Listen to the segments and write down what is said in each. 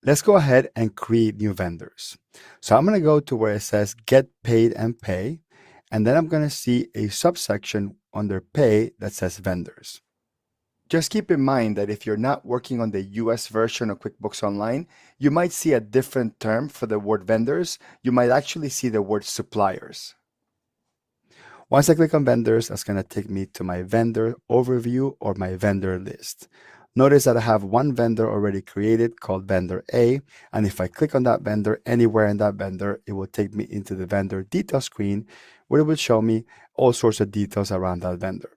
Let's go ahead and create new vendors. So I'm going to go to where it says Get Paid and Pay, and then I'm going to see a subsection under Pay that says Vendors. Just keep in mind that if you're not working on the US version of QuickBooks Online, you might see a different term for the word vendors. You might actually see the word suppliers. Once I click on vendors, that's going to take me to my vendor overview or my vendor list. Notice that I have one vendor already created called vendor A. And if I click on that vendor anywhere in that vendor, it will take me into the vendor detail screen where it will show me all sorts of details around that vendor.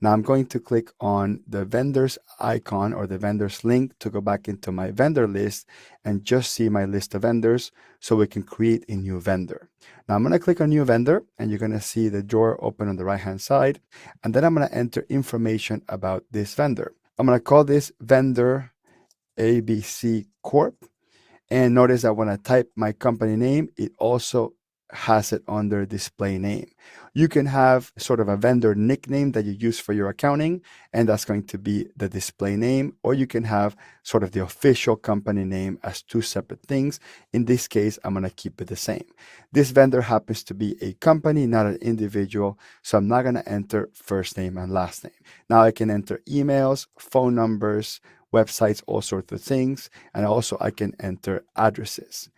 Now I'm going to click on the vendors icon or the vendors link to go back into my vendor list and just see my list of vendors so we can create a new vendor. Now I'm going to click on new vendor and you're going to see the drawer open on the right hand side. And then I'm going to enter information about this vendor. I'm going to call this vendor ABC Corp. And notice that when I type my company name, it also has it under display name. You can have sort of a vendor nickname that you use for your accounting, and that's going to be the display name, or you can have sort of the official company name as two separate things. In this case, I'm going to keep it the same. This vendor happens to be a company, not an individual, so I'm not going to enter first name and last name. Now I can enter emails, phone numbers, websites, all sorts of things, and also I can enter addresses.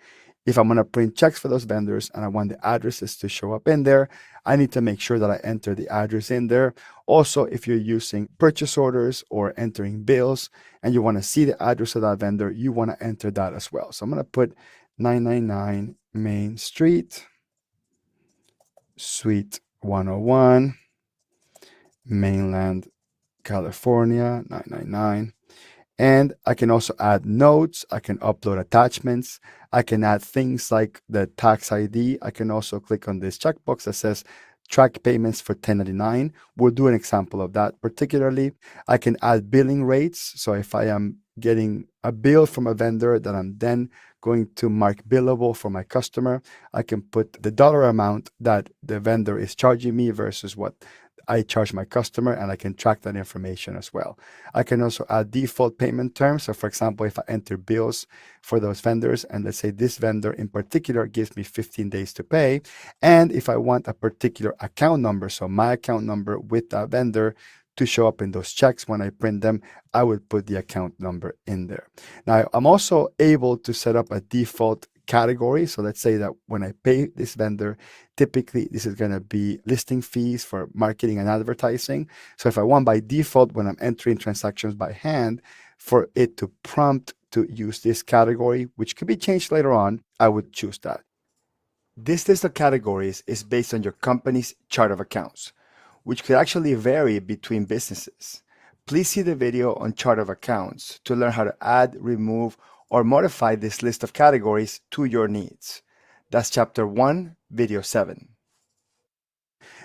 If I'm going to print checks for those vendors and I want the addresses to show up in there, I need to make sure that I enter the address in there. Also, if you're using purchase orders or entering bills and you want to see the address of that vendor, you want to enter that as well. So I'm going to put 999 Main Street, Suite 101, Mainland, California, 999. And I can also add notes. I can upload attachments. I can add things like the tax ID. I can also click on this checkbox that says track payments for 1099. We'll do an example of that particularly. I can add billing rates. So if I am getting a bill from a vendor that I'm then going to mark billable for my customer, I can put the dollar amount that the vendor is charging me versus what I charge my customer, and I can track that information as well. I can also add default payment terms. So for example, if I enter bills for those vendors, and let's say this vendor in particular gives me 15 days to pay, and if I want a particular account number, so my account number with that vendor to show up in those checks when I print them, I would put the account number in there. Now, I'm also able to set up a default category. So let's say that when I pay this vendor, typically this is going to be listing fees for marketing and advertising. So if I want by default, when I'm entering transactions by hand, for it to prompt to use this category, which could be changed later on, I would choose that. This list of categories is based on your company's chart of accounts, which could actually vary between businesses. Please see the video on chart of accounts to learn how to add, remove, or modify this list of categories to your needs. That's chapter 1, video 7.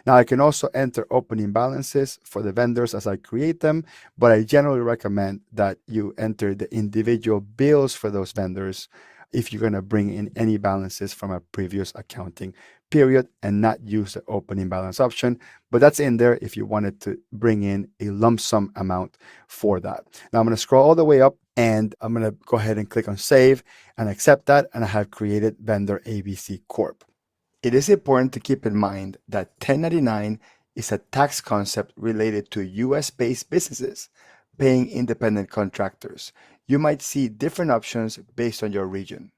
Now I can also enter opening balances for the vendors as I create them, but I generally recommend that you enter the individual bills for those vendors if you're going to bring in any balances from a previous accounting period and not use the opening balance option. But that's in there if you wanted to bring in a lump sum amount for that. Now I'm going to scroll all the way up and I'm going to go ahead and click on save and accept that. And I have created vendor ABC Corp. It is important to keep in mind that 1099 is a tax concept related to US-based businesses paying independent contractors. You might see different options based on your region.